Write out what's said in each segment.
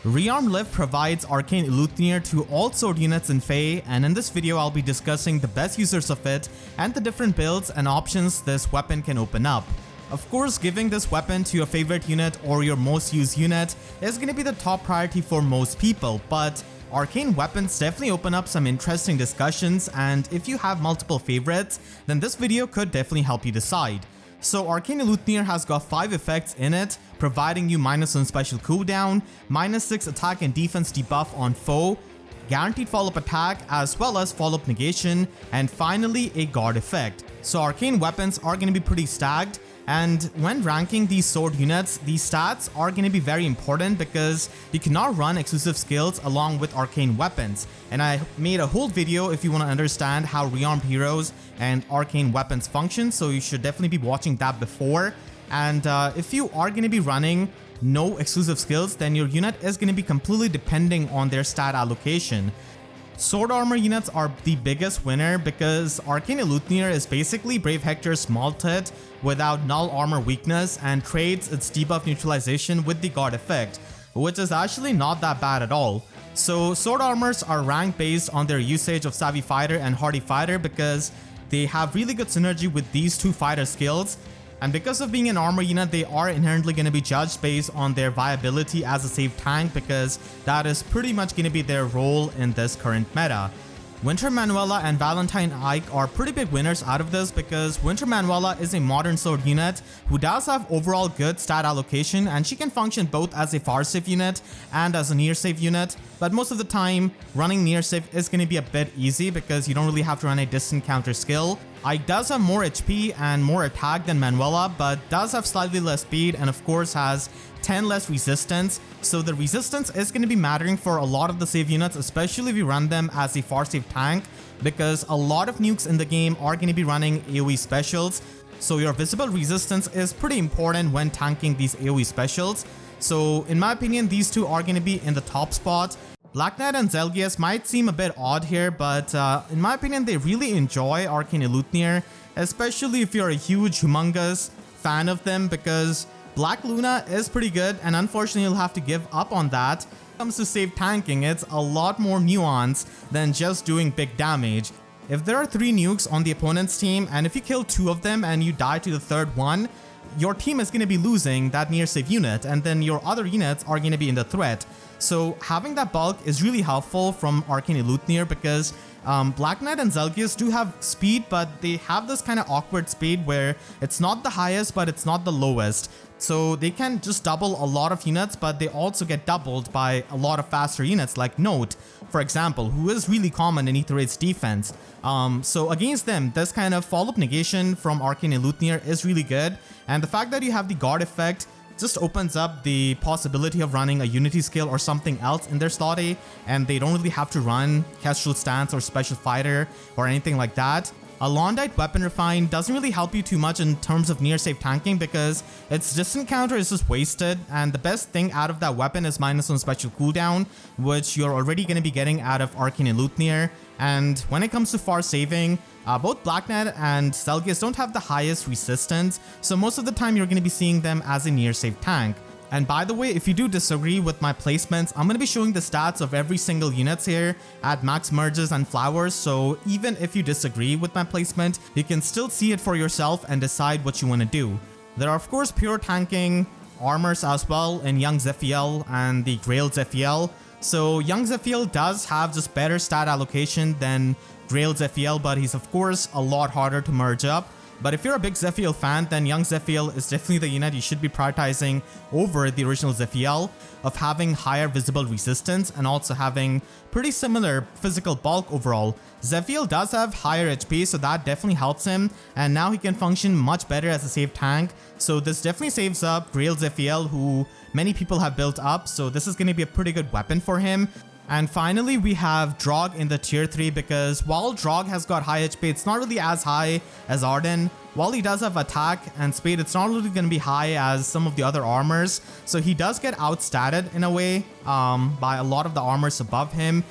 Rearmed Lif provides Arcane Elutnir to all sword units in FEH, and in this video I'll be discussing the best users of it and the different builds and options this weapon can open up. Of course, giving this weapon to your favorite unit or your most used unit is going to be the top priority for most people, but Arcane weapons definitely open up some interesting discussions, and if you have multiple favorites, then this video could definitely help you decide. So Arcane Elutnir has got 5 effects in it, providing you -1 special cooldown, -6 attack and defense debuff on foe, guaranteed follow-up attack as well as follow-up negation, and finally a guard effect. So Arcane weapons are going to be pretty stacked, and when ranking these sword units, these stats are going to be very important because you cannot run exclusive skills along with Arcane weapons. And I made a whole video if you want to understand how Rearmed Heroes and Arcane weapons function, so you should definitely be watching that before. And if you are going to be running no exclusive skills, then your unit is going to be completely depending on their stat allocation. Sword armor units are the biggest winner because Arcane Elutnir is basically Brave Hector's small tit without null armor weakness and trades its debuff neutralization with the guard effect, which is actually not that bad at all. So sword armors are ranked based on their usage of Savvy Fighter and Hardy Fighter because they have really good synergy with these two fighter skills. And because of being an armor unit, they are inherently going to be judged based on their viability as a safe tank because that is pretty much going to be their role in this current meta. Winter Manuela and Valentine Ike are pretty big winners out of this because Winter Manuela is a modern sword unit who does have overall good stat allocation, and she can function both as a far safe unit and as a near safe unit, but most of the time running near safe is going to be a bit easy because you don't really have to run a distant counter skill. Ike does have more HP and more attack than Manuela, but does have slightly less speed and of course has 10 less resistance, so the resistance is going to be mattering for a lot of the save units, especially if you run them as a far save tank, because a lot of nukes in the game are going to be running AoE specials, so your visible resistance is pretty important when tanking these AoE specials. So in my opinion, these two are going to be in the top spot. Black Knight and Zelgius might seem a bit odd here, but in my opinion, they really enjoy Arcane Elutnir, especially if you're a huge, humongous fan of them, because Black Luna is pretty good, and unfortunately you'll have to give up on that. When it comes to save tanking, it's a lot more nuanced than just doing big damage. If there are 3 nukes on the opponent's team, and if you kill 2 of them and you die to the 3rd one, your team is going to be losing that near save unit, and then your other units are going to be in the threat. So having that bulk is really helpful from Arcane Elutnir because Black Knight and Zelgius do have speed, but they have this kind of awkward speed where it's not the highest but it's not the lowest. So they can just double a lot of units, but they also get doubled by a lot of faster units like Note, for example, who is really common in Ether 8's defense. So against them, this kind of follow-up negation from Arcane Elutnir is really good, and the fact that you have the guard effect just opens up the possibility of running a unity skill or something else in their slot A, and they don't really have to run Kestrel Stance or Special Fighter or anything like that. A Londite Weapon Refine doesn't really help you too much in terms of near safe tanking because its distant counter is just wasted, and the best thing out of that weapon is -1 special cooldown, which you're already going to be getting out of Arcane Elutnir. And when it comes to far saving, both Black Knight and Zelgius don't have the highest resistance, so most of the time you're going to be seeing them as a near safe tank. And by the way, if you do disagree with my placements, I'm going to be showing the stats of every single units here at max merges and flowers, so even if you disagree with my placement, you can still see it for yourself and decide what you want to do. There are of course pure tanking armors as well in Young Zephiel and the Grail Zephiel. So Young Zephiel does have just better stat allocation than Grail Zephiel, but he's of course a lot harder to merge up. But if you're a big Zephiel fan, then Young Zephiel is definitely the unit you should be prioritizing over the original Zephiel, of having higher visible resistance and also having pretty similar physical bulk overall. Zephiel does have higher HP, so that definitely helps him, and now he can function much better as a safe tank. So this definitely saves up Grail Zephiel, who many people have built up, so this is going to be a pretty good weapon for him. And finally, we have Drog in the tier 3 because while Drog has got high HP, it's not really as high as Arden. While he does have attack and speed, it's not really going to be high as some of the other armors. So he does get outstatted in a way by a lot of the armors above him.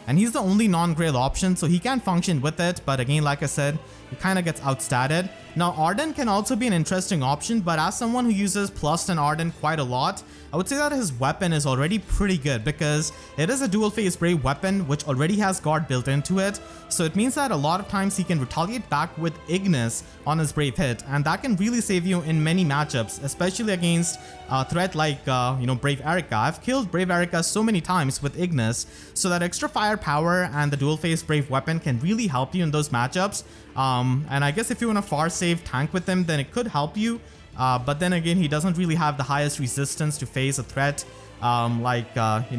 And he's the only non-grail option, so he can function with it. But again, like I said, he kind of gets outstatted. Now Arden can also be an interesting option, but as someone who uses plus 10 Arden quite a lot, I would say that his weapon is already pretty good because it is a dual phase brave weapon which already has guard built into it. So it means that a lot of times he can retaliate back with Ignis on his brave hit, and that can really save you in many matchups, especially against a threat like Brave Erica. I've killed Brave Erica so many times with Ignis, so that extra firepower and the dual phase brave weapon can really help you in those matchups. And I guess if you want a far save tank with him, then it could help you. But then again, he doesn't really have the highest resistance to face a threat like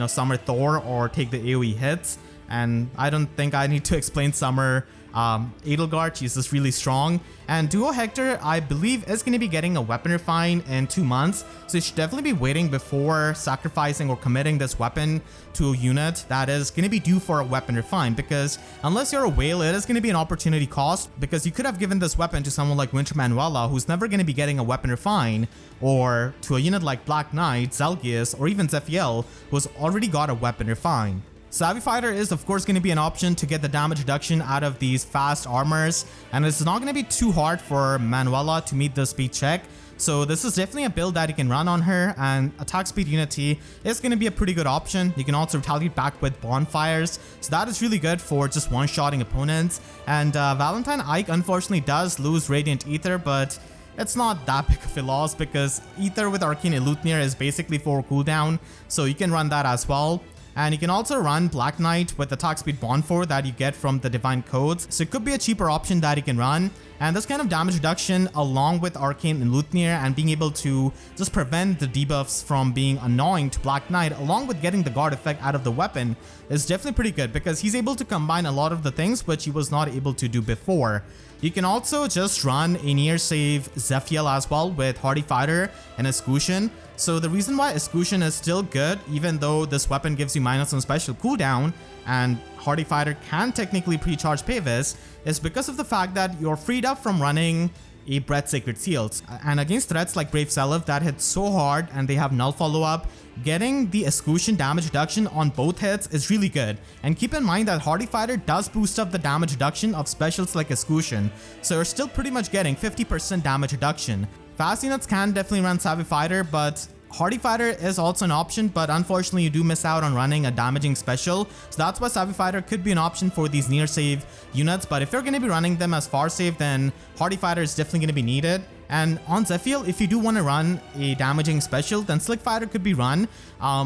Summer Thor or take the AoE hits. And I don't think I need to explain Summer Edelgard. She's just really strong. And Duo Hector, I believe, is going to be getting a weapon refine in 2 months. So you should definitely be waiting before sacrificing or committing this weapon to a unit that is going to be due for a weapon refine. Because unless you're a whale, it is going to be an opportunity cost. Because you could have given this weapon to someone like Winter Manuela, who's never going to be getting a weapon refine. Or to a unit like Black Knight, Zelgius, or even Zephiel, who's already got a weapon refine. Savvy Fighter is of course going to be an option to get the damage reduction out of these fast armors, and it's not going to be too hard for Manuela to meet the speed check. So this is definitely a build that you can run on her, and attack speed unity is going to be a pretty good option. You can also retaliate back with bonfires, so that is really good for just one-shotting opponents. And Valentine Ike unfortunately does lose Radiant Ether, but it's not that big of a loss because Ether with Arcane Elutnir is basically 4 cooldown, so you can run that as well. And you can also run Black Knight with attack speed bond 4 that you get from the Divine Codes. So it could be a cheaper option that you can run. And this kind of damage reduction along with Arcane and Luthnir and being able to just prevent the debuffs from being annoying to Black Knight along with getting the guard effect out of the weapon is definitely pretty good because he's able to combine a lot of the things which he was not able to do before. You can also just run a near save Zephiel as well with Hardy Fighter and Escutcheon. So the reason why Escutcheon is still good, even though this weapon gives you -1 special cooldown and Hardy Fighter can technically pre-charge Pavis, is because of the fact that you're freed up from running a Breath Sacred Seals. And against threats like Brave Seliph that hit so hard and they have null follow-up, getting the Escutcheon damage reduction on both hits is really good. And keep in mind that Hardy Fighter does boost up the damage reduction of specials like Escutcheon, so you're still pretty much getting 50% damage reduction. Fast units can definitely run Savvy Fighter, but Hardy Fighter is also an option, but unfortunately you do miss out on running a damaging special. So that's why Savvy Fighter could be an option for these near save units, but if you're going to be running them as far save, then Hardy Fighter is definitely going to be needed. And on Zephiel, if you do want to run a damaging special, then Slick Fighter could be run.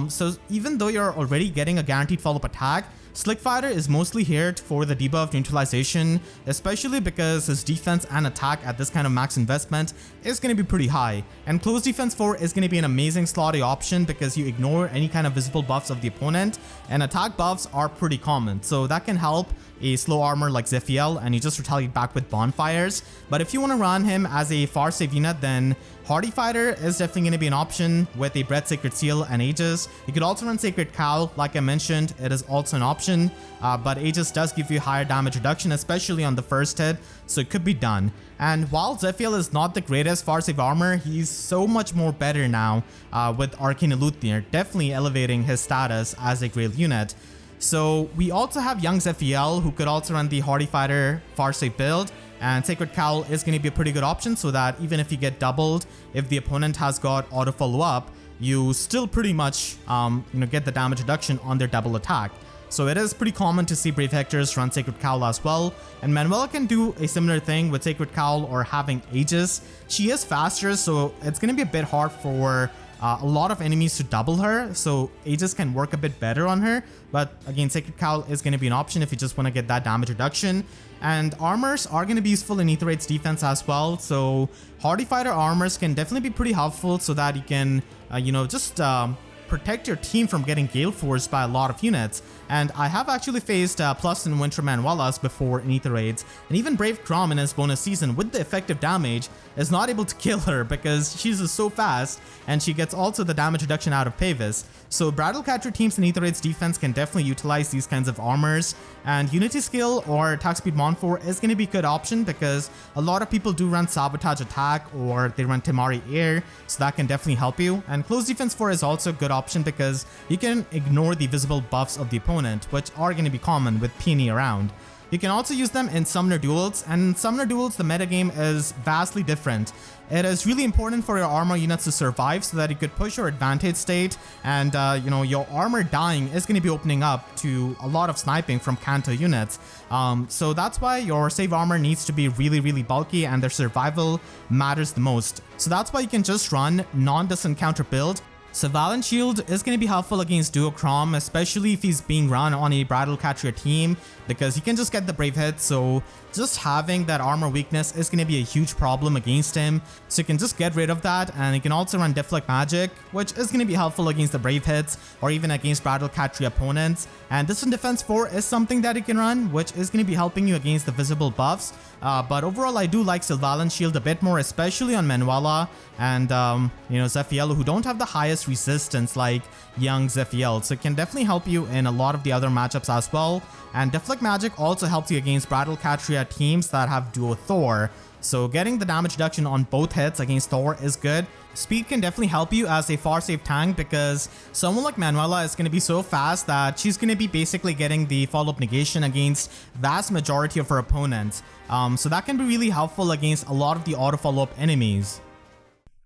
So even though you're already getting a guaranteed follow-up attack, Slick Fighter is mostly here for the debuff neutralization, especially because his defense and attack at this kind of max investment is going to be pretty high. And Close Defense 4 is going to be an amazing slotty option because you ignore any kind of visible buffs of the opponent, and attack buffs are pretty common. So that can help a slow armor like Zephiel, and you just retaliate back with bonfires. But if you want to run him as a far save unit, then Hardy Fighter is definitely going to be an option with a Breath Sacred Seal and Aegis. You could also run Sacred Cowl, like I mentioned, it is also an option, but Aegis does give you higher damage reduction, especially on the first hit, so it could be done. And while Zephiel is not the greatest far save armor, he's so much more better now with Arcane Elutnir, definitely elevating his status as a Grail unit. So we also have young Zephiel who could also run the Hardy Fighter far save build, and Sacred Cowl is going to be a pretty good option so that even if you get doubled, if the opponent has got auto follow up, you still pretty much get the damage reduction on their double attack. So it is pretty common to see Brave Hectors run Sacred Cowl as well, and Manuela can do a similar thing with Sacred Cowl or having Aegis. She is faster, so it's going to be a bit hard for a lot of enemies to double her, so Aegis can work a bit better on her. But again, Sacred Cowl is going to be an option if you just want to get that damage reduction. And armors are going to be useful in Aether Raid's defense as well, so Hardy Fighter armors can definitely be pretty helpful so that you can, protect your team from getting Gale Forced by a lot of units. And I have actually faced Plus and Winter Manuelas before in Aether Raids, and even Brave Crom in his bonus season with the effective damage is not able to kill her because she's just so fast, and she gets also the damage reduction out of Pavis. So Battlecatcher teams in Aether Raid's defense can definitely utilize these kinds of armors, and Unity Skill or Attack Speed Mon 4 is going to be a good option because a lot of people do run Sabotage Attack or they run Temari Air, so that can definitely help you. And Close Defense 4 is also a good option because you can ignore the visible buffs of the opponent, which are going to be common with Peony around. You can also use them in Summoner Duels, and in Summoner Duels the metagame is vastly different. It is really important for your armor units to survive so that you could push your advantage state, and your armor dying is going to be opening up to a lot of sniping from Kanto units. So that's why your save armor needs to be really bulky, and their survival matters the most. So that's why you can just run non-distant counter build. Surveillance Shield is going to be helpful against Duochrome, especially if he's being run on a Bridal Catcher team, because he can just get the brave hit, so just having that armor weakness is going to be a huge problem against him. So you can just get rid of that, and you can also run Deflect Magic, which is going to be helpful against the brave hits or even against Bridal Catcher opponents. And Distant Defense 4 is something that you can run, which is going to be helping you against the visible buffs. But overall, I do like Surveillance Shield a bit more, especially on Manuela and Zephiel, who don't have the highest resistance like young Zephiel. So it can definitely help you in a lot of the other matchups as well. And Deflect Magic also helps you against Bridal Catcher teams that have Duo Thor. So getting the damage reduction on both hits against Thor is good. Speed can definitely help you as a far safe tank, because someone like Manuela is going to be so fast that she's going to be basically getting the follow-up negation against vast majority of her opponents. So that can be really helpful against a lot of the auto follow-up enemies.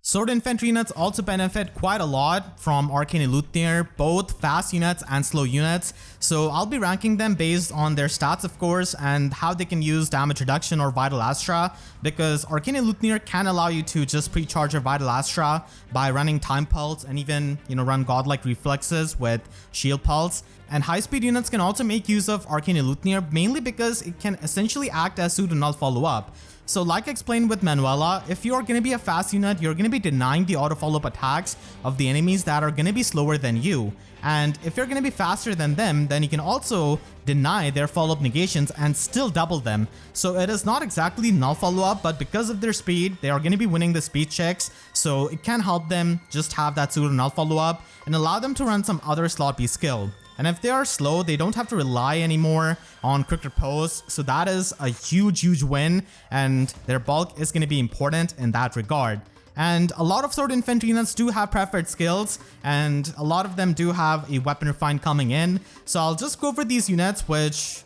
Sword Infantry units also benefit quite a lot from Arcane Luthier, both fast units and slow units. So I'll be ranking them based on their stats, of course, and how they can use damage reduction or Vital Astra, because Arcane Luthier can allow you to just pre-charge your Vital Astra by running Time Pulse and even, run Godlike Reflexes with Shield Pulse. And high-speed units can also make use of Arcane Luthier, mainly because it can essentially act as pseudo-null follow-up. So like I explained with Manuela, if you're going to be a fast unit, you're going to be denying the auto follow-up attacks of the enemies that are going to be slower than you. And if you're going to be faster than them, then you can also deny their follow-up negations and still double them. So it is not exactly null follow-up, but because of their speed, they are going to be winning the speed checks. So it can help them just have that pseudo null follow-up and allow them to run some other slot B skill. And if they are slow, they don't have to rely anymore on quick repose. So that is a huge win, and their bulk is going to be important in that regard. And a lot of Sword Infantry units do have preferred skills, and a lot of them do have a Weapon Refine coming in. So I'll just go over these units which,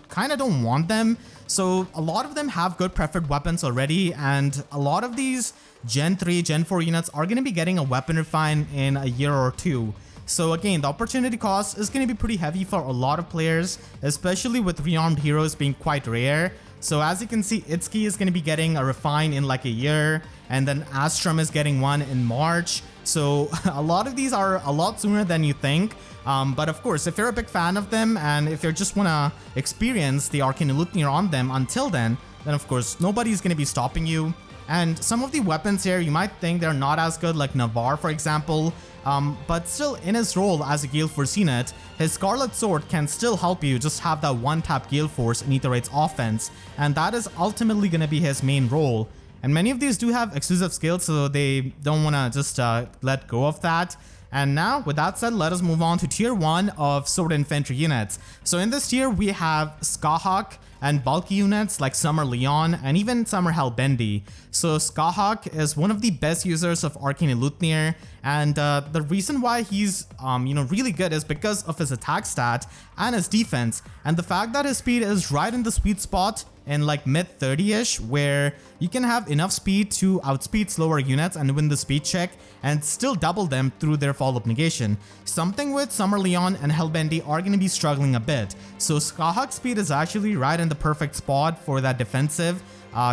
kind of don't want them. So a lot of them have good preferred weapons already, and a lot of these Gen 3, Gen 4 units are going to be getting a Weapon Refine in a year or two. So again, the opportunity cost is going to be pretty heavy for a lot of players, especially with Rearmed Heroes being quite rare. So as you can see, Itsuki is going to be getting a refine in like a year, and then Astrum is getting one in March. So a lot of these are a lot sooner than you think. But of course, if you're a big fan of them and if you just want to experience the Arcane Luthier on them until then of course nobody's going to be stopping you. And some of the weapons here, you might think they're not as good, like Navarre for example. But still, in his role as a Gale Force unit, his Scarlet Sword can still help you just have that one-tap Gale Force in Aetherite's offense, and that is ultimately going to be his main role. And many of these do have exclusive skills, so they don't want to just let go of that. And now, with that said, let us move on to tier 1 of Sword Infantry units. So in this tier, we have Skahawk and bulky units like Summer Leon and even Summer Hellbendy. So Skahawk is one of the best users of Arcane Luthier, and the reason why he's really good is because of his attack stat and his defense, and the fact that his speed is right in the sweet spot in like mid 30ish, where you can have enough speed to outspeed slower units and win the speed check and still double them through their follow-up negation. Something with Summer Leon and Hellbendy are going to be struggling a bit. So Skahawk's speed is actually right in the perfect spot for that defensive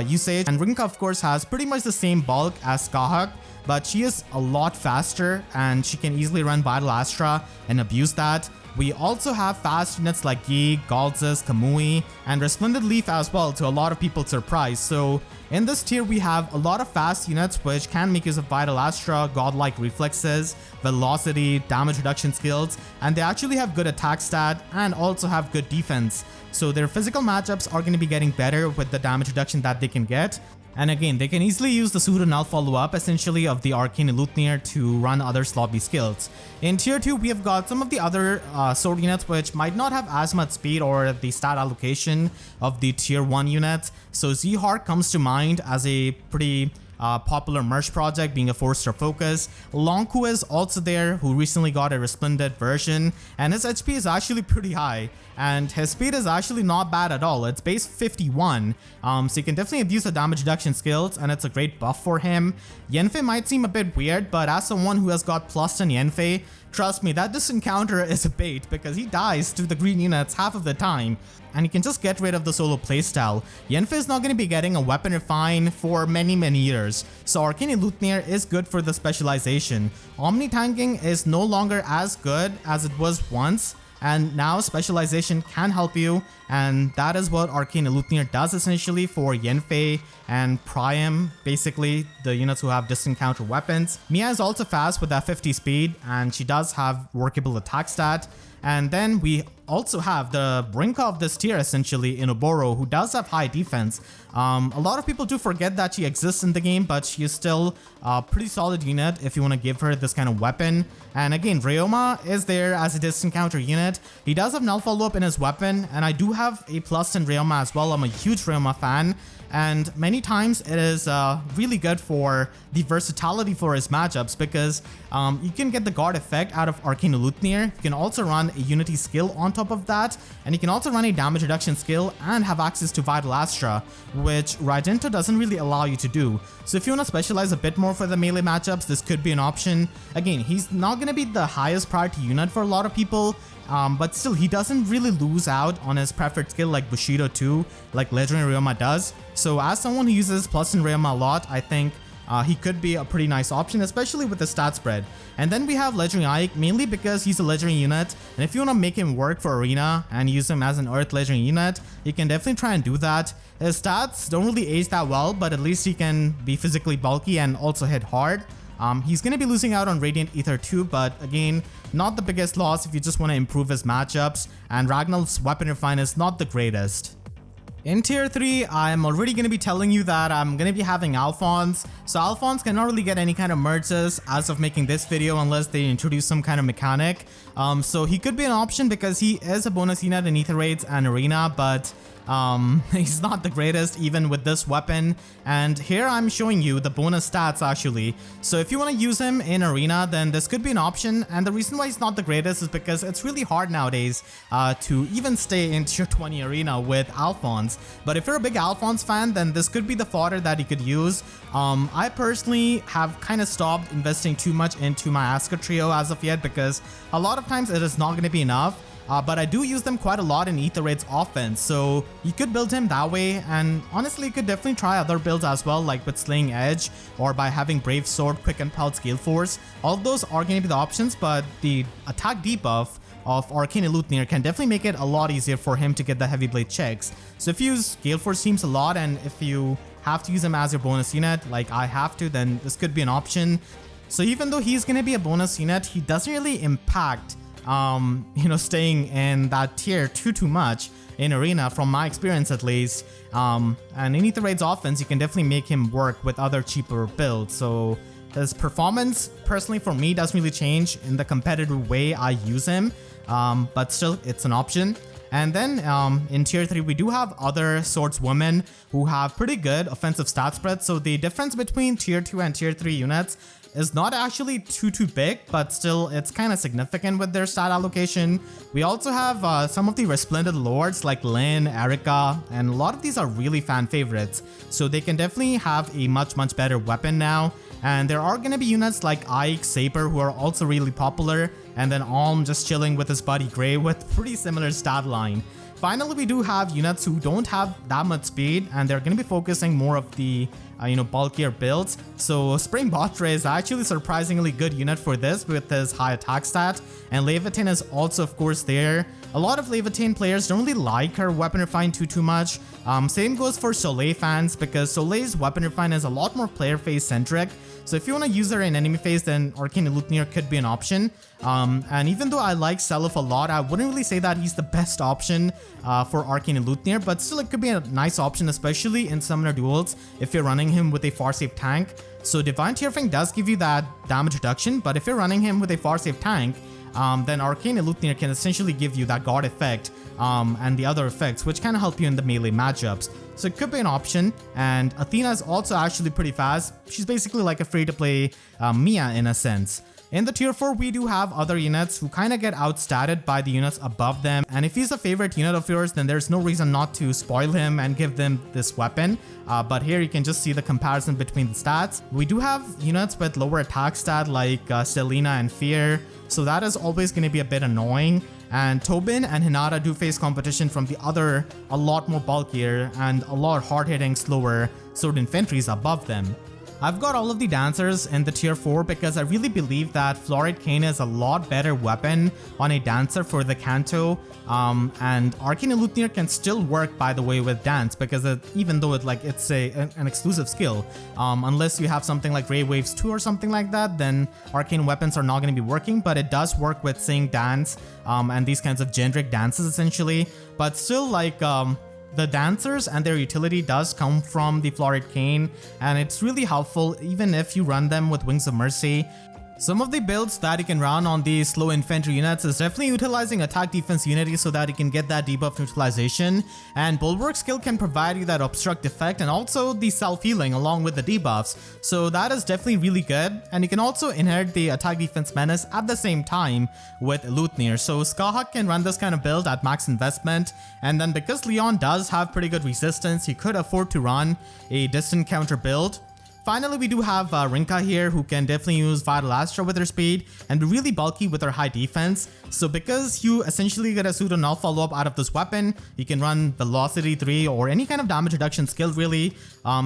usage. And Rinka of course has pretty much the same bulk as Skahawk, but she is a lot faster and she can easily run Vital Astra and abuse that. We also have fast units like Yi, Galzis, Kamui, and Resplendent Leaf as well, to a lot of people's surprise. So in this tier, we have a lot of fast units which can make use of Vital Astra, Godlike Reflexes, Velocity, damage reduction skills, and they actually have good attack stat and also have good defense. So their physical matchups are going to be getting better with the damage reduction that they can get. And again, they can easily use the pseudo null follow-up essentially of the Arcane Luthier to run other slot B skills. In tier 2, we have got some of the other sword units which might not have as much speed or the stat allocation of the tier 1 units. So Z-Heart comes to mind as a pretty popular merch project being a 4-star focus. Longku is also there, who recently got a resplendent version, and his HP is actually pretty high, and his speed is actually not bad at all. It's base 51, so you can definitely abuse the damage reduction skills, and it's a great buff for him. Yanfei might seem a bit weird, but as someone who has got plus 10 Yanfei, trust me, that distant counter is a bait because he dies to the green units half of the time, and you can just get rid of the solo playstyle. Yanfei is not going to be getting a weapon refine for many years, so Arcane Luthier is good for the specialization. Omni tanking is no longer as good as it was once, and now specialization can help you, and that is what Arcane Luthier does essentially for Yanfei and Priam, basically the units who have distant counter weapons. Mia is also fast with that 50 speed, and she does have workable attack stat. And then we also have the brink of this tier essentially in Oboro, who does have high defense. A lot of people do forget that she exists in the game, but she is still a pretty solid unit if you want to give her this kind of weapon. And again, Ryoma is there as a distant counter unit. He does have null follow-up in his weapon, and I do have a plus in Ryoma as well. I'm a huge Ryoma fan, and many times it is really good for the versatility for his matchups, because you can get the guard effect out of Arcane Luthier. You can also run a unity skill on top of that, and you can also run a damage reduction skill and have access to Vital Astra, which Raijinta doesn't really allow you to do. So if you want to specialize a bit more for the melee matchups, this could be an option. Again, he's not going to be the highest priority unit for a lot of people, but still, he doesn't really lose out on his preferred skill like Bushido 2, like Legendary Ryoma does. So as someone who uses plus in Ryoma a lot, I think he could be a pretty nice option, especially with the stat spread. And then we have Legendary Ike, mainly because he's a legendary unit, and if you want to make him work for Arena and use him as an Earth legendary unit, you can definitely try and do that. His stats don't really age that well, but at least he can be physically bulky and also hit hard. He's going to be losing out on Radiant Ether too, but again, not the biggest loss if you just want to improve his matchups, and Ragnall's weapon refine is not the greatest. In tier 3, I'm already going to be telling you that I'm going to be having Alphonse. So Alphonse cannot really get any kind of merges as of making this video unless they introduce some kind of mechanic. So he could be an option because he is a bonus unit in Ether Raids and Arena, but he's not the greatest even with this weapon. And here I'm showing you the bonus stats actually. So if you want to use him in Arena, then this could be an option. And the reason why he's not the greatest is because it's really hard nowadays to even stay in tier 20 Arena with Alphonse. But if you're a big Alphonse fan, then this could be the fodder that you could use. I personally have kind of stopped investing too much into my Asuka trio as of yet, because a lot of times it is not going to be enough. But I do use them quite a lot in Ether Raid's offense, so you could build him that way, and honestly you could definitely try other builds as well, like with Slaying Edge or by having Brave Sword, Quick Pulse, Gale Force. All of those are going to be the options, but the attack debuff of Arcane Luthier can definitely make it a lot easier for him to get the Heavy Blade checks. So if you use Gale Force teams a lot, and if you have to use him as your bonus unit, like I have to, then this could be an option. So even though he's going to be a bonus unit, he doesn't really impact staying in that tier too much in Arena, from my experience at least. And in Ether Raid's offense, you can definitely make him work with other cheaper builds. So his performance, personally for me, doesn't really change in the competitive way I use him, but still it's an option. And then in tier 3, we do have other swordswomen who have pretty good offensive stat spread. So the difference between tier 2 and tier 3 units is not actually too big, but still it's kind of significant with their stat allocation. We also have some of the resplendent lords like Lyn, Erika, and a lot of these are really fan favorites. So they can definitely have a much better weapon now. And there are going to be units like Ike, Saber, who are also really popular, and then Alm just chilling with his buddy Grey with pretty similar stat line. Finally, we do have units who don't have that much speed, and they're going to be focusing more of the bulkier builds. So Spring Batre is actually a surprisingly good unit for this with his high attack stat, and Leviathan is also of course there. A lot of Leviathan players don't really like her weapon refine too much. Same goes for Soleil fans, because Soleil's weapon refine is a lot more player phase centric. So if you want to use her in enemy phase, then Arcane Luthier could be an option. And even though I like Seliph a lot, I wouldn't really say that he's the best option for Arcane Luthier, but still it could be a nice option, especially in summoner duels if you're running him with a far safe tank. So Divine Tearfang does give you that damage reduction, but if you're running him with a far safe tank, then Arcane Elutnir can essentially give you that guard effect and the other effects, which can help you in the melee matchups. So it could be an option, and Athena is also actually pretty fast. She's basically like a free-to-play Mia in a sense. In the tier 4, we do have other units who kind of get outstatted by the units above them, and if he's a favorite unit of yours, then there's no reason not to spoil him and give them this weapon. But here you can just see the comparison between the stats. We do have units with lower attack stat like Selena and Flier, so that is always going to be a bit annoying. And Tobin and Hinata do face competition from the other, a lot more bulkier and a lot hard-hitting, slower sword infantries above them. I've got all of the dancers in the tier 4 because I really believe that Arcane is a lot better weapon on a dancer for the Kanto, and Arcane Elutnir can still work, by the way, with dance because even though it's an exclusive skill, unless you have something like Ray Waves 2 or something like that, then arcane weapons are not going to be working, but it does work with Sing Dance and these kinds of generic dances essentially, but still the dancers and their utility does come from the Arcane, and it's really helpful even if you run them with Wings of Mercy. Some of the builds that you can run on these slow infantry units is definitely utilizing attack defense unity so that you can get that debuff neutralization, and Bulwark skill can provide you that obstruct effect and also the self-healing along with the debuffs, so that is definitely really good. And you can also inherit the attack defense menace at the same time with Elutnir, so Skahak can run this kind of build at max investment, and then because Leon does have pretty good resistance, he could afford to run a distant counter build. Finally, we do have Rinka here, who can definitely use Vital Astra with her speed and be really bulky with her high defense. So because you essentially get a pseudo null follow-up out of this weapon, you can run Velocity 3 or any kind of damage reduction skill really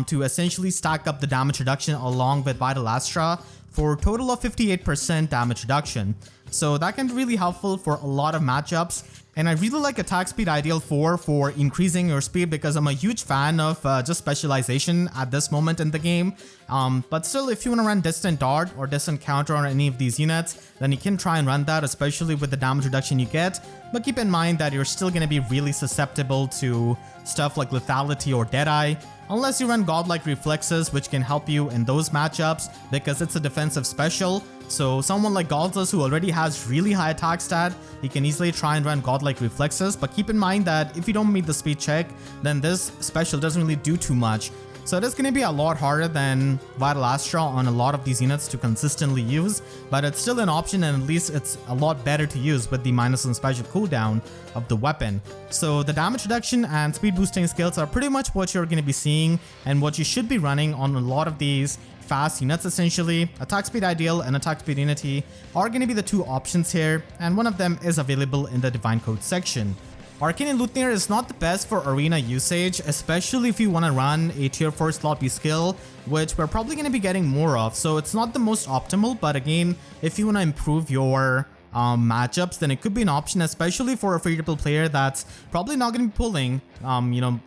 to essentially stack up the damage reduction along with Vital Astra for a total of 58% damage reduction. So that can be really helpful for a lot of matchups. And I really like Attack Speed Ideal 4 for increasing your speed because I'm a huge fan of just specialization at this moment in the game. But still, if you want to run Distant Dart or Distant Counter on any of these units, then you can try and run that, especially with the damage reduction you get. But keep in mind that you're still going to be really susceptible to stuff like Lethality or Deadeye, unless you run Godlike Reflexes, which can help you in those matchups because it's a defensive special. So someone like Galzas, who already has really high attack stat, he can easily try and run Godlike Reflexes, but keep in mind that if you don't meet the speed check, then this special doesn't really do too much. So it is going to be a lot harder than Vital Astra on a lot of these units to consistently use, but it's still an option, and at least it's a lot better to use with the -1 special cooldown of the weapon. So the damage reduction and speed boosting skills are pretty much what you're going to be seeing and what you should be running on a lot of these fast units essentially. Attack Speed Ideal and Attack Speed Unity are going to be the two options here, and one of them is available in the Divine Code section. Arcane Elutnir is not the best for arena usage, especially if you want to run a tier 4 sloppy skill, which we're probably going to be getting more of, so it's not the most optimal, but again, if you want to improve your matchups, then it could be an option, especially for a free-to-play player that's probably not going to be pulling,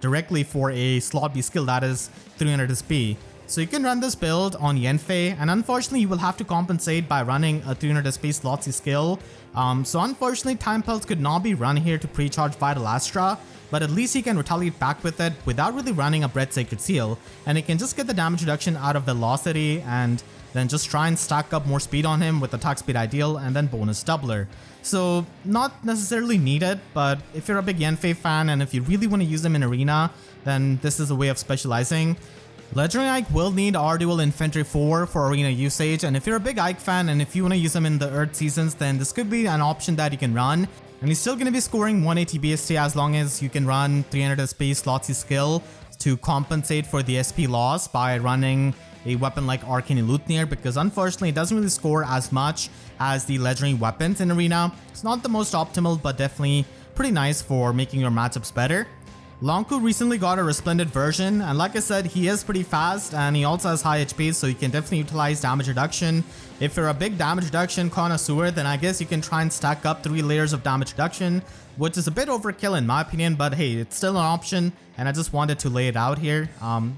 directly for a sloppy skill that is 300 SP. So you can run this build on Yanfei, and unfortunately you will have to compensate by running a 300 SP slotsy skill. So unfortunately Time Pulse could not be run here to pre-charge Vital Astra, but at least he can retaliate back with it without really running a Bread Sacred Seal, and he can just get the damage reduction out of Velocity and then just try and stack up more speed on him with Attack Speed Ideal and then bonus doubler. So not necessarily needed, but if you're a big Yanfei fan and if you really want to use him in arena, then this is a way of specializing. Legendary Ike will need R-Dual Infantry 4 for arena usage, and if you're a big Ike fan and if you want to use him in the Earth seasons, then this could be an option that you can run. And he's still going to be scoring 180 BST as long as you can run 300 SP slotsy skill to compensate for the SP loss by running a weapon like Arcane Elutnir, because unfortunately it doesn't really score as much as the legendary weapons in arena. It's not the most optimal, but definitely pretty nice for making your matchups better. Lonku recently got a resplendent version, and like I said, he is pretty fast and he also has high HP, so you can definitely utilize damage reduction. If you're a big damage reduction connoisseur, then I guess you can try and stack up 3 layers of damage reduction, which is a bit overkill in my opinion, but hey, it's still an option, and I just wanted to lay it out here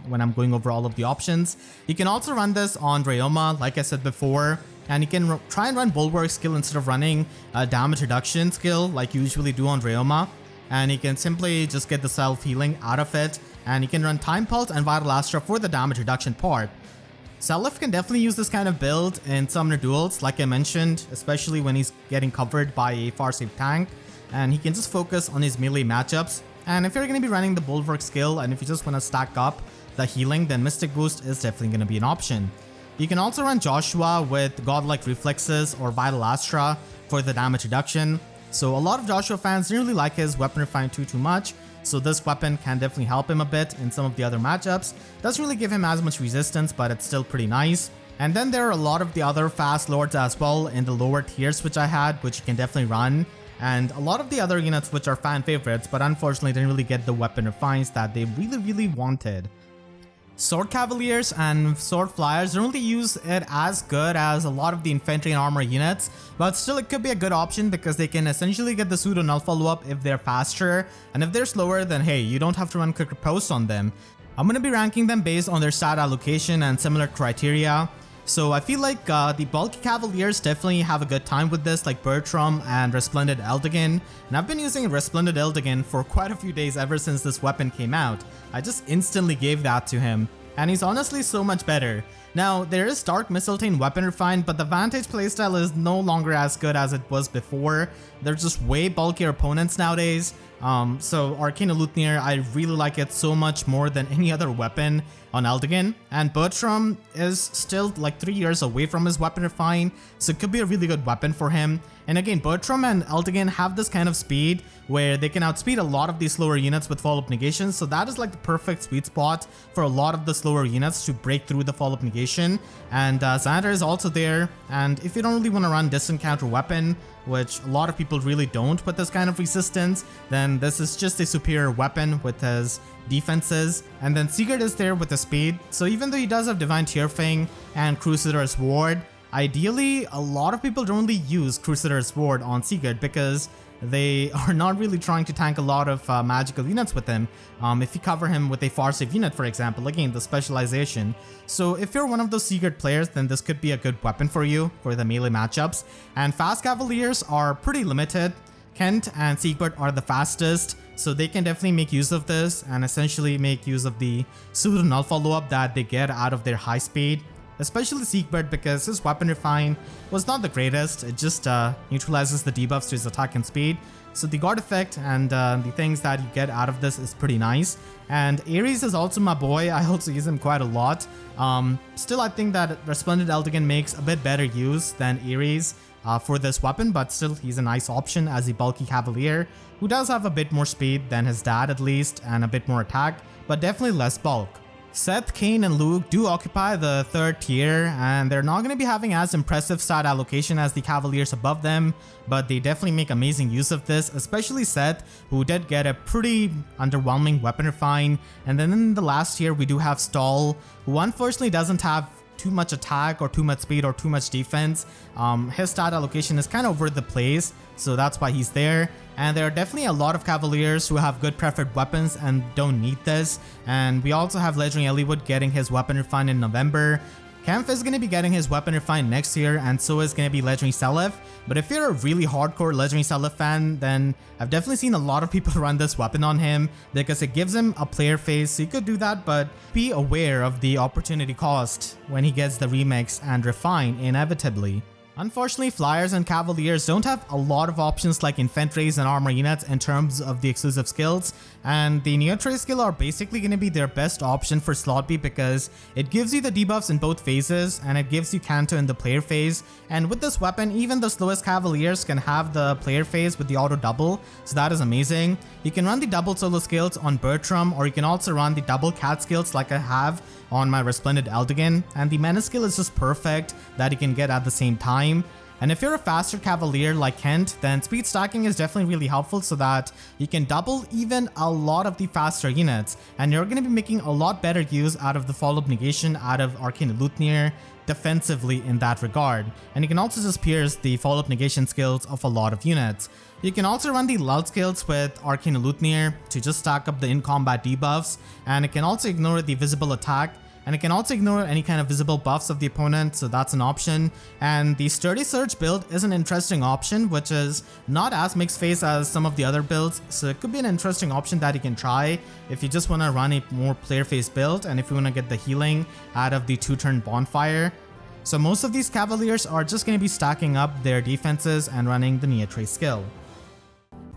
when I'm going over all of the options. You can also run this on Ryoma, like I said before, and you can try and run Bulwark skill instead of running a damage reduction skill like you usually do on Ryoma. And you can simply just get the self-healing out of it, and you can run Time Pulse and Vital Astra for the damage reduction part. Zelgius can definitely use this kind of build in summoner duels, like I mentioned, especially when he's getting covered by a far safe tank, and he can just focus on his melee matchups. And if you're going to be running the Bulwark skill, and if you just want to stack up the healing, then Mystic Boost is definitely going to be an option. You can also run Joshua with Godlike Reflexes or Vital Astra for the damage reduction. So a lot of Joshua fans didn't really like his weapon refine too much, so this weapon can definitely help him a bit in some of the other matchups. Doesn't really give him as much resistance, but it's still pretty nice. And then there are a lot of the other fast lords as well in the lower tiers which I had, which you can definitely run. And a lot of the other units which are fan favorites, but unfortunately didn't really get the weapon refines that they really wanted. Sword Cavaliers and Sword Flyers don't really use it as good as a lot of the Infantry and Armor units, but still it could be a good option because they can essentially get the pseudo null follow-up if they're faster, and if they're slower, then hey, you don't have to run quicker posts on them. I'm going to be ranking them based on their stat allocation and similar criteria. So I feel like the bulky Cavaliers definitely have a good time with this, like Bertram and Resplendent Eldigan. And I've been using Resplendent Eldigan for quite a few days ever since this weapon came out. I just instantly gave that to him, and he's honestly so much better. Now, there is Dark Mistletoe weapon refined, but the Vantage playstyle is no longer as good as it was before. They're just way bulkier opponents nowadays. So Arcane Luthier, I really like it so much more than any other weapon on Eldigan, and Bertram is still like 3 years away from his weapon refine, so it could be a really good weapon for him. And again, Bertram and Eldigan have this kind of speed where they can outspeed a lot of these slower units with follow-up negation, so that is like the perfect sweet spot for a lot of the slower units to break through the follow-up negation. And Xander is also there, and if you don't really want to run distant counter weapon, which a lot of people really don't with this kind of resistance, then this is just a superior weapon with his defenses. And then Sigurd is there with the speed, so even though he does have Divine Tearfang and Crusader's Ward, ideally a lot of people don't really use Crusader's Ward on Sigurd because they are not really trying to tank a lot of magical units with him. If you cover him with a far save unit, for example, again, the specialization. So if you're one of those Sigurd players, then this could be a good weapon for you for the melee matchups. And fast Cavaliers are pretty limited. Kent and Siegbert are the fastest, so they can definitely make use of this and essentially make use of the pseudo null follow-up that they get out of their high speed. Especially Siegbert because his weapon refine was not the greatest, it just neutralizes the debuffs to his attack and speed. So the guard effect and the things that you get out of this is pretty nice. And Ares is also my boy, I also use him quite a lot. Still I think that Resplendent Eldigan makes a bit better use than Ares for this weapon, but still he's a nice option as a bulky Cavalier who does have a bit more speed than his dad at least and a bit more attack, but definitely less bulk. Seth, Kane, and Luke do occupy the third tier, and they're not going to be having as impressive stat allocation as the Cavaliers above them, but they definitely make amazing use of this, especially Seth, who did get a pretty underwhelming weapon refine. And then in the last tier, we do have Stall, who unfortunately doesn't have too much attack or too much speed or too much defense. His stat allocation is kind of over the place, so that's why he's there. And there are definitely a lot of Cavaliers who have good preferred weapons and don't need this. And we also have Legendary Eliwood getting his weapon refined in November. Kemph is going to be getting his weapon refined next year, and so is going to be Legendary Seliph. But if you're a really hardcore Legendary Seliph fan, then I've definitely seen a lot of people run this weapon on him because it gives him a player phase, so you could do that, but be aware of the opportunity cost when he gets the remix and refine inevitably. Unfortunately, Flyers and Cavaliers don't have a lot of options like Infantries and Armor units in terms of the exclusive skills, and the Neotrade skill are basically going to be their best option for slot B because it gives you the debuffs in both phases and it gives you Canto in the player phase. And with this weapon, even the slowest Cavaliers can have the player phase with the auto double, so that is amazing. You can run the double solo skills on Bertram, or you can also run the double cat skills like I have on my Resplendent Eldigan, and the Menace skill is just perfect that you can get at the same time. And if you're a faster Cavalier like Kent, then speed stacking is definitely really helpful so that you can double even a lot of the faster units, and you're going to be making a lot better use out of the follow-up negation out of Arcane Luthier defensively in that regard. And you can also just pierce the follow-up negation skills of a lot of units. You can also run the lull skills with Arcane Luthier to just stack up the in-combat debuffs, and it can also ignore the visible attack. and it can also ignore any kind of visible buffs of the opponent, so that's an option. And the Sturdy Surge build is an interesting option, which is not as mixed phase as some of the other builds, so it could be an interesting option that you can try if you just want to run a more player phase build and if you want to get the healing out of the 2-turn bonfire. So most of these Cavaliers are just going to be stacking up their defenses and running the Neotrace skill.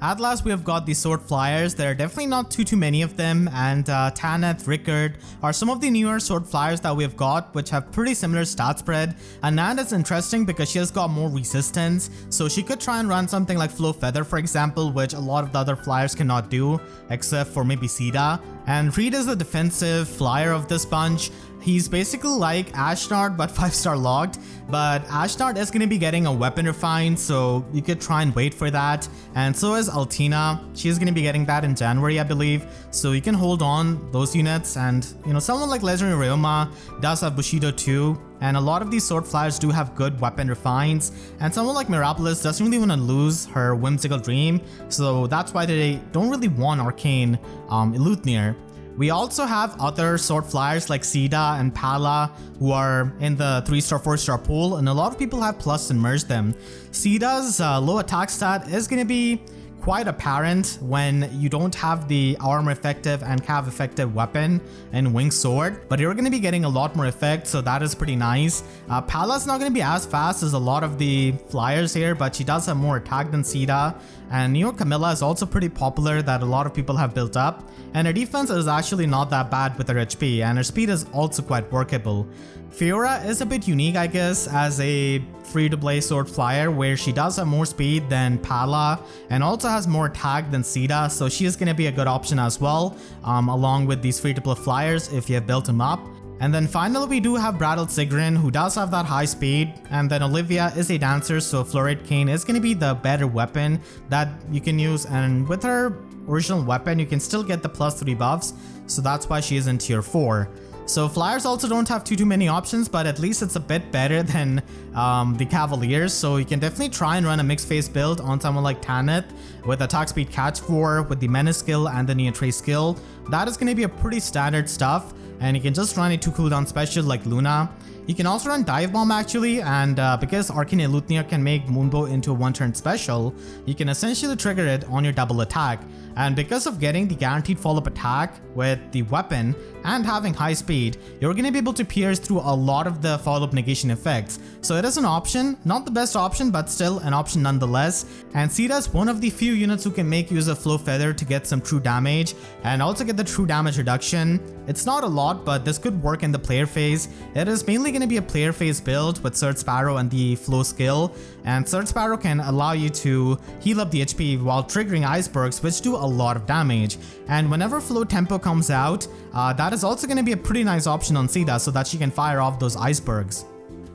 At last, we have got the Sword Flyers. There are definitely not too many of them, and Taneth, Rickard are some of the newer Sword Flyers that we have got, which have pretty similar stat spread. And Nand is interesting because she has got more resistance, so she could try and run something like Flow Feather, for example, which a lot of the other Flyers cannot do, except for maybe Sida. And Reed is the defensive Flyer of this bunch. He's basically like Ashnard but 5-star logged, but Ashnard is going to be getting a weapon refined, so you could try and wait for that. And so is Altina. She's going to be getting that in January, I believe, so you can hold on those units. And you know, someone like Legendary Ryoma does have Bushido too, and a lot of these Sword Flyers do have good weapon refines, and someone like Miraculous doesn't really want to lose her Whimsical Dream, so that's why they don't really want Arcane Eleuthir. We also have other Sword Flyers like Sida and Pala who are in the 3-star, 4-star pool, and a lot of people have plus and merged them. Sida's low attack stat is going to be quite apparent when you don't have the armor effective and cav effective weapon and wing sword, but you're going to be getting a lot more effect, so that is pretty nice. Pala's not going to be as fast as a lot of the Flyers here, but she does have more attack than Sida. And Neo Camilla is also pretty popular that a lot of people have built up, and her defense is actually not that bad with her HP, and her speed is also quite workable. Fiora is a bit unique, I guess, as a free-to-play Sword Flyer, where she does have more speed than Pala and also has more attack than Sida, so she is going to be a good option as well, along with these free-to-play Flyers if you have built them up. And then finally we do have Brattled Sigrun, who does have that high speed, and then Olivia is a dancer, so Florid Cane is going to be the better weapon that you can use, and with her original weapon you can still get the +3 buffs, so that's why she is in tier 4. So Flyers also don't have too many options, but at least it's a bit better than the Cavaliers, so you can definitely try and run a mixed phase build on someone like Tanith with attack speed catch 4, with the Menace skill and the Neotrace skill. That is going to be a pretty standard stuff, and you can just run a 2 cooldown special like Luna. You can also run Dive Bomb actually, and because Arcane Eleuthir can make Moonbow into a 1-turn special, you can essentially trigger it on your double attack. And because of getting the guaranteed follow-up attack with the weapon and having high speed, you're going to be able to pierce through a lot of the follow-up negation effects. So it is an option, not the best option, but still an option nonetheless. And Sida is one of the few units who can make use of Flow Feather to get some true damage and also get the true damage reduction. It's not a lot, but this could work in the player phase. It is mainly going to be a player phase build with Surge Sparrow and the Flow skill, and Surge Sparrow can allow you to heal up the HP while triggering icebergs, which do a lot of damage. And whenever Flow Tempo comes out, that is also going to be a pretty nice option on Sida so that she can fire off those icebergs.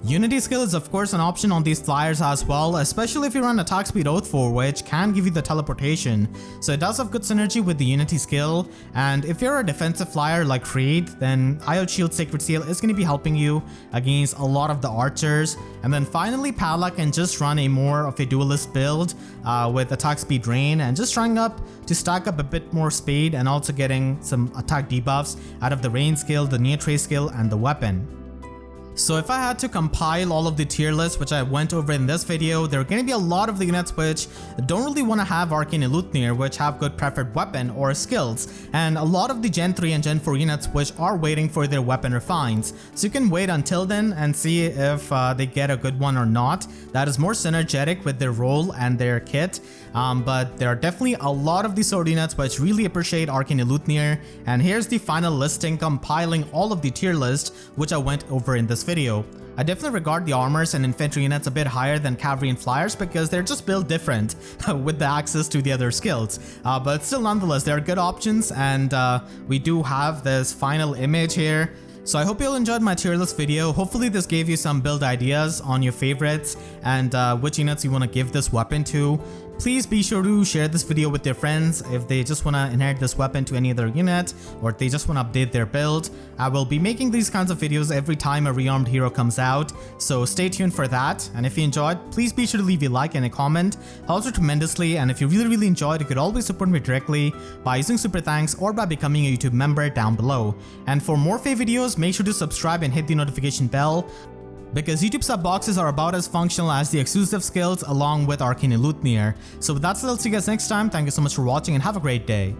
Unity skill is of course an option on these Flyers as well, especially if you run attack speed Oath 4, which can give you the teleportation, so it does have good synergy with the Unity skill. And if you're a defensive Flyer like Reed, then IO Shield Sacred Seal is going to be helping you against a lot of the archers. And then finally Pala can just run a more of a duelist build with attack speed Rain, and just trying up to stack up a bit more speed and also getting some attack debuffs out of the Rain skill, the Neotrace skill, and the weapon. So if I had to compile all of the tier lists which I went over in this video, there are going to be a lot of the units which don't really want to have Arcane Eleuthir, which have good preferred weapon or skills, and a lot of the Gen 3 and Gen 4 units which are waiting for their weapon refines. So you can wait until then and see if they get a good one or not. That is more synergetic with their role and their kit, but there are definitely a lot of the sword units which really appreciate Arcane Eleuthir, and here's the final listing compiling all of the tier list which I went over in this video. I definitely regard the armors and infantry units a bit higher than cavalry and flyers because they're just built different with the access to the other skills, but still nonetheless they're good options, and we do have this final image here. So I hope you all enjoyed my tier list video. Hopefully this gave you some build ideas on your favorites and which units you want to give this weapon to. Please be sure to share this video with your friends if they just want to inherit this weapon to any other unit, or if they just want to update their build. I will be making these kinds of videos every time a rearmed hero comes out, so stay tuned for that. And if you enjoyed, please be sure to leave a like and a comment. Helps me tremendously, and if you really enjoyed, you could always support me directly by using super thanks or by becoming a YouTube member down below. And for more FEH videos, make sure to subscribe and hit the notification bell, because YouTube sub boxes are about as functional as the exclusive skills along with Arcane and Luthier. So with that said, I'll see you guys next time. Thank you so much for watching and have a great day.